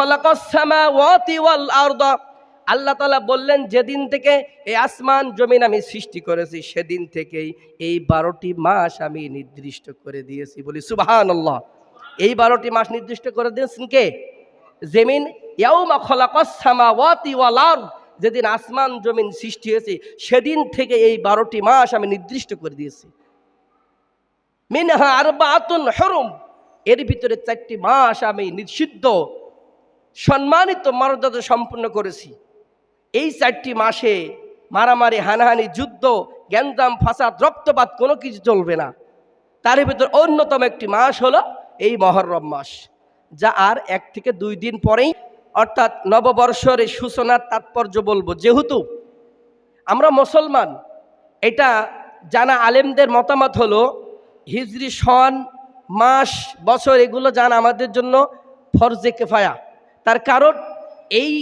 খালাকাস সামাওয়াতি ওয়াল আরদ, আল্লাহ তাআলা বললেন যেদিন থেকে এই আসমান জমিন আমি সৃষ্টি করেছি সেদিন থেকেই এই 12টি মাস আমি নির্দিষ্ট করে দিয়েছি। বলি সুবহানাল্লাহ। এই 12টি মাস নির্দিষ্ট করে দিয়েছেন কে? জমিন। ইয়াউমা খালাকাস সামাওয়াতি ওয়াল আরদ, যেদিন আসমান জমিন সৃষ্টি হয়েছে সেদিন থেকে এই 12টি মাস আমি নির্দিষ্ট করে দিয়েছি। মিনহা আরবাআতুন হুরুম, এর ভিতরে 4টি মাস আমি নিষিদ্ধ সম্মানিত মর্যাদা সম্পূর্ণ করেছি। এই 4টি মাসে মারামারি, হানাহানি, যুদ্ধ, গ্যাঞ্জাম, ফাসাদ, রক্তপাত কোনো কিছু চলবে না। তার ভিতর অন্যতম একটি মাস হলো এই মহররম মাস, যা আর 1 থেকে 2 দিন পরেই অর্থাৎ নববর্ষের এই সূচনার তাৎপর্য বলবো। যেহেতু আমরা মুসলমান, এটা জানা আলেমদের মতামত হলো হিজরি সন, মাস, বছর এগুলো জানা আমাদের জন্য ফরজে কিফায়া। তার কারণ এই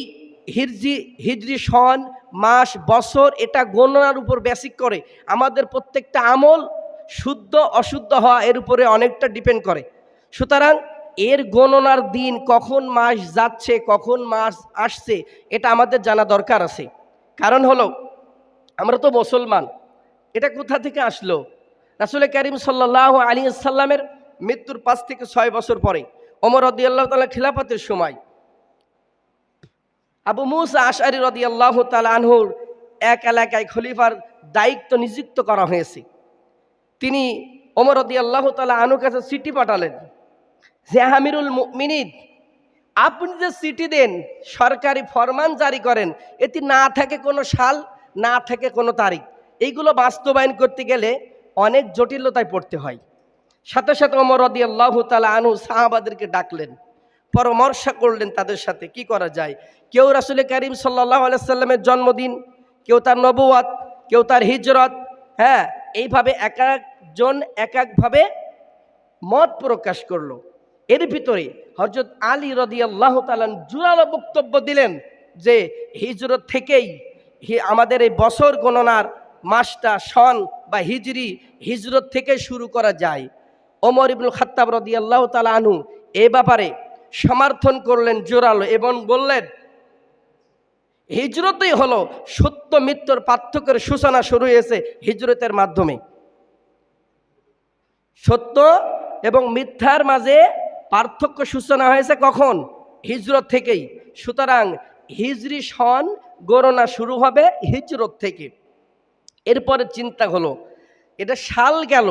হিজরি সন, মাস, বছর এটা গণনার উপর বেসিক করে। আমাদের প্রত্যেকটা আমল শুদ্ধ অশুদ্ধ হওয়া এর উপরে অনেকটা ডিপেন্ড করে। সুতরাং এর গণনার দিন, কখন মাস যাচ্ছে, কখন মাস আসছে, এটা আমাদের জানা দরকার আছে। কারণ হলো আমরা তো মুসলমান, এটা কোথা থেকে আসলো? রাসূল কারীম সাল্লাল্লাহু আলাইহি ওয়াসাল্লামের মৃত্যুর 5 থেকে 6 বছর পরে ওমর রাদিয়াল্লাহু তাআলা খিলাফতের সময় আবু মুসা আশআরী রাদিয়াল্লাহু তাআলা আনহুর এক এলাকায় খলিফার দায়িত্ব নিযুক্ত করা হয়েছে। তিনি ওমর রাদিয়াল্লাহু তাআলা আনহুর কাছে চিঠি পাঠালেন যে আমিরুল মুমিনিন, আপনি যে চিঠি দেন, সরকারি ফরমান জারি করেন, এতে না থাকে কোনো সাল, না থাকে কোনো তারিখ, এইগুলো বাস্তবায়ন করতে গেলে অনেক জটিলতায় পড়তে হয়। সাথে সাথে ওমর রাদিয়াল্লাহু তাআলা আনহু সাহাবাদেরকে ডাকলেন, পরামর্শ করলেন তাদের সাথে কি করা যায়। কেউ রাসূল কারীম সাল্লাল্লাহু আলাইহি ওয়াসাল্লামের জন্মদিন, কেউ তার নবুয়ত, কেউ তার হিজরত, এইভাবে এক একজন এক একভাবে মত প্রকাশ করলো। এর ভিতরে হযরত আলী রাদিয়াল্লাহু তাআলা জোরালো বক্তব্য দিলেন যে হিজরত থেকেই আমাদের এই বছর গণনার মাসটা সন বা হিজরত থেকে শুরু করা যায়। ওমর ইবনুল খাত্তাব রাদিয়াল্লাহু তাআলা আনহু এ ব্যাপারে সমর্থন করলেন জোরালো এবং বললেন হিজরতই হলো সত্য মিথ্যার পার্থক্যের সূচনা শুরু হয়েছে হিজরতের মাধ্যমে। সত্য এবং মিথ্যার মাঝে পার্থক্য সূচনা হয়েছে কখন? হিজরত থেকেই। সুতরাং হিজরি সন গণনা শুরু হবে হিজরত থেকে। এরপরে চিন্তা হলো এটা সাল গেল,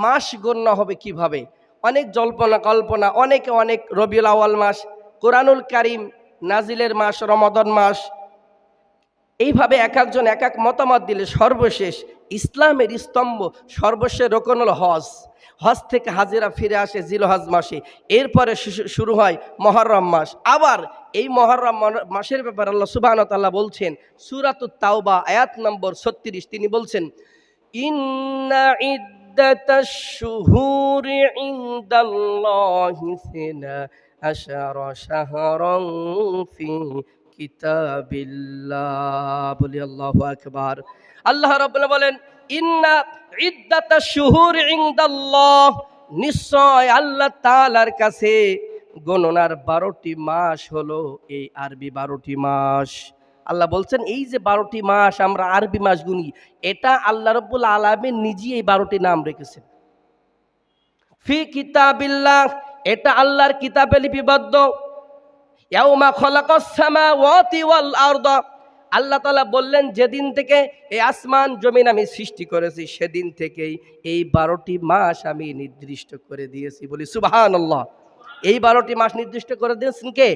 মাস গণনা হবে কিভাবে? অনেক জল্পনা কল্পনা, অনেকে অনেক রবিউল আউয়াল মাস, কোরআনুল কারীম নাজিলের মাস রমাদান মাস, এইভাবে এক একজন এক এক মতামত দিলে সর্বশেষ ইসলামের স্তম্ভ সর্বশেষ রোকন হল হজ। হজ থেকে হাজিরা ফিরে আসে জিলহজ মাসে। এরপরে শুরু হয় মুহররম মাস। আবার এই মুহররম মাসের ব্যাপারে আল্লাহ সুবহানাহু ওয়া তাআলা বলছেন সূরাতুত তাওবা আয়াত নম্বর 36, তিনি বলছেন ইন্না ইদ্দাতাশ শুহুরি ইনদাল্লাহি ইসনা আশারা শাহরান ফি কিতাবিল্লাহ। বলি আল্লাহু আকবার। আল্লাহ রাব্বুল বলেন ইন্না ইদ্দাতাশ শুহুরি ইনদাল্লাহ, নিশ্চয় আল্লাহ তাআলার কাছে গণনার 12টি মাস হলো এই আরবি 12টি মাস। আল্লাহ বলছেন এই যে 12টি মাস আমরা আরবি মাস গুনি, এটা আল্লাহ রাব্বুল আলামিন নিজেই এই 12টি নাম রেখেছেন। ফি কিতাবিল্লাহ, এটা আল্লাহর কিতাবে লিপিবদ্ধ। ইয়াউমা খালাকাস সামাওয়াতি ওয়াল আরদ, আল্লাহ তাআলা বললেন যেদিন থেকে এই আসমান জমিন আমি সৃষ্টি করেছি সেদিন থেকেই এই 12টি মাস আমি নির্দিষ্ট করে দিয়েছি। বলি সুবহানাল্লাহ। এই 12টি মাস নির্দিষ্ট করে দিয়েছেন কে?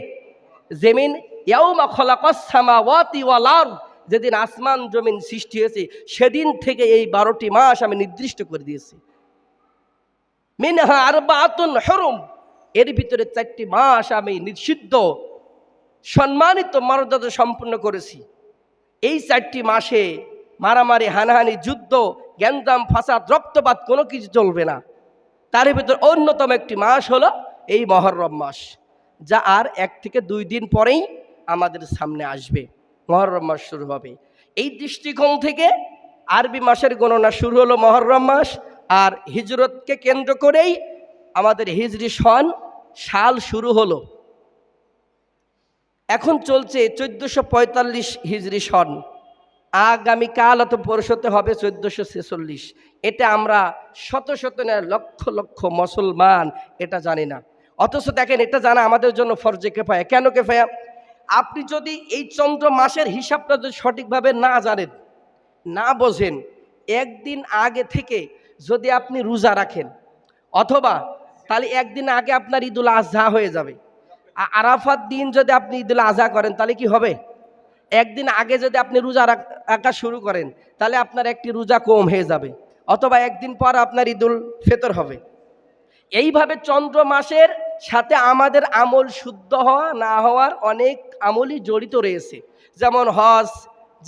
জমিন। ইয়াউমা খালাকাস সামাওয়াতি ওয়াল আরদ, যেদিন আসমান জমিন সৃষ্টি হয়েছে সেদিন থেকে এই 12টি মাস আমি নির্দিষ্ট করে দিয়েছি। মিনহা আরবাআতুন হুরুম, এর ভিতরে 4টি মাস আমি নিষিদ্ধ সম্মানিত মর্যাদা সম্পূর্ণ করেছি। এই 4টি মাসে মারামারি, হানাহানি, যুদ্ধ, গ্যাঞ্জাম, ফাসাদ, রক্তপাত কোনো কিছু চলবে না। তার ভিতর অন্যতম একটি মাস হলো এই মুহররম মাস, যা আর 1 থেকে 2 দিন পরেই আমাদের সামনে আসবে। মুহররম মাস শুরু হবে। এই দৃষ্টিকোণ থেকে আরবি মাসের গণনা শুরু হলো মুহররম মাস, আর হিজরতকে কেন্দ্র করেই আমাদের হিজরি সন সাল শুরু হলো। এখন চলছে 1445 হিজরি সন, আগামীকাল অত পরিশোধ হবে 1446। এটা আমরা শত শত না লক্ষ লক্ষ মুসলমান এটা জানি না। অথচ দেখেন, এটা জানা আমাদের জন্য ফরজে কেফায়া। কেন কেফায়া? আপনি যদি এই চন্দ্র মাসের হিসাবটা যদি সঠিকভাবে না জানেন, না বোঝেন, একদিন আগে থেকে যদি আপনি রোজা রাখেন, অথবা তাহলে একদিন আগে আপনার ঈদুল আজহা হয়ে যাবে। আরাফাত দিন যদি আপনি ঈদুল আজহা করেন তাহলে কি হবে? একদিন আগে যদি আপনি রোজা রাখা শুরু করেন তাহলে আপনার একটি রোজা কম হয়ে যাবে, অথবা একদিন পর আপনার ঈদুল ফিতর হবে। এইভাবে চন্দ্র মাসের সাথে আমাদের আমল শুদ্ধ হওয়া না হওয়ার অনেক আমলই জড়িত রয়েছে। যেমন হজ,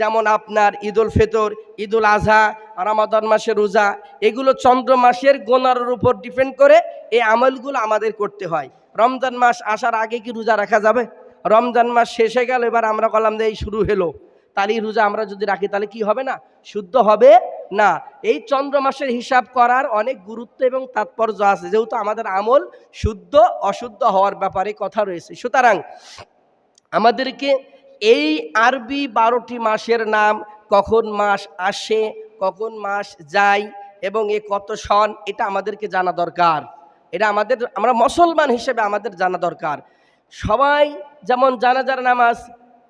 যেমন আপনার ঈদুল ফিতর, ঈদুল আজহা, রমাদান মাসের রোজা, এগুলো চন্দ্র মাসের গোনারের উপর ডিপেন্ড করে এই আমলগুলো আমাদের করতে হয়। রমজান মাস আসার আগে কি রোজা রাখা যাবে? রমজান মাস শেষে গেল, এবার আমরা বললাম যে এই শুরু হলো, তাহলে রোজা আমরা যদি রাখি তাহলে কি হবে না? শুদ্ধ হবে না। এই চন্দ্র মাসের হিসাব করার অনেক গুরুত্ব এবং তাৎপর্য আছে, যেহেতু আমাদের আমল শুদ্ধ অশুদ্ধ হওয়ার ব্যাপারে কথা রয়েছে। সুতরাং আমাদেরকে এই আরবি 12টি মাসের নাম, কখন মাস আসে, কখন মাস যায় এবং এ কত সন, এটা আমাদেরকে জানা দরকার। এটা আমরা মুসলমান হিসেবে আমাদের জানা দরকার। সবাই যেমন জানাজার নামাজ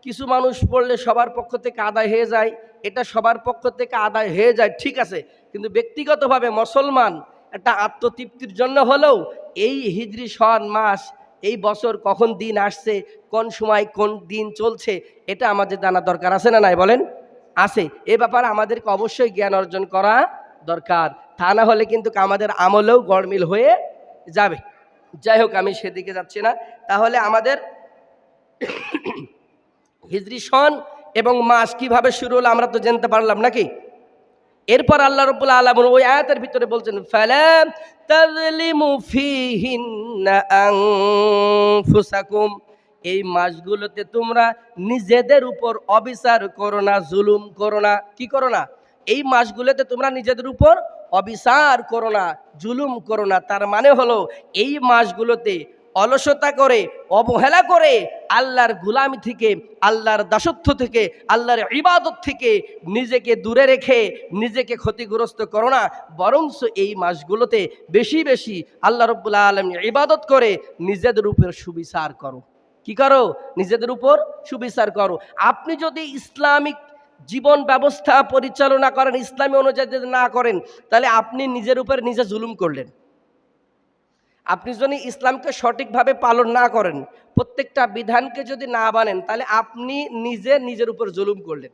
কিছু মানুষ পড়লে সবার পক্ষ থেকে আদায় হয়ে যায়, এটা সবার পক্ষ থেকে আদায় হয়ে যায়, ঠিক আছে, কিন্তু ব্যক্তিগতভাবে মুসলমান একটা আত্মতৃপ্তির জন্য হলেও এই হিজরি সন মাস, এই বছর কখন দিন আসছে, কোন সময় কোন দিন চলছে, এটা আমাদের জানা দরকার আছে না নাই বলেন? আছে। এ ব্যাপারে আমাদেরকে অবশ্যই জ্ঞান অর্জন করা দরকার, তা না হলে কিন্তু আমাদের আমলেও গড়মিল হয়ে যাবে। যাই হোক, আমি সেদিকে যাচ্ছি না। তাহলে আমাদের হিজরি সন এবং মাস কিভাবে শুরু হলো আমরা তো জানতে পারলাম নাকি? এরপর আল্লাহ রাব্বুল আলামিন ওই আয়াতের ভিতরে বলছেন, ফালা তাযলিমু ফীহিন্না আনফুসাকুম, এই মাসগুলোতে তোমরা নিজেদের উপর অবিচার করো না, জুলুম করো না। কি করো না? এই মাসগুলোতে তোমরা নিজেদের উপর অবিচার করো না, জুলুম করো না। তার মানে হলো এই মাসগুলোতে অলসতা করে, অবহেলা করে, আল্লাহর গুলামি থেকে, আল্লাহর দাসত্ব থেকে, আল্লাহর ইবাদত থেকে নিজেকে দূরে রেখে নিজেকে ক্ষতিগ্রস্ত করো না, বরঞ্চ এই মাসগুলোতে বেশি বেশি আল্লাহ রাব্বুল আলামিন ইবাদত করে নিজেদের উপর সুবিচার করো। কি করো? নিজেদের উপর সুবিচার করো। আপনি যদি ইসলামিক জীবন ব্যবস্থা পরিচালনা করেন, ইসলামী অনুযায়ী যদি না করেন, তাহলে আপনি নিজের উপর নিজে জুলুম করলেন। আপনি যদি ইসলামকে সঠিকভাবে পালন না করেন, প্রত্যেকটা বিধানকে যদি না মানেন, তাহলে আপনি নিজের উপর জুলুম করলেন।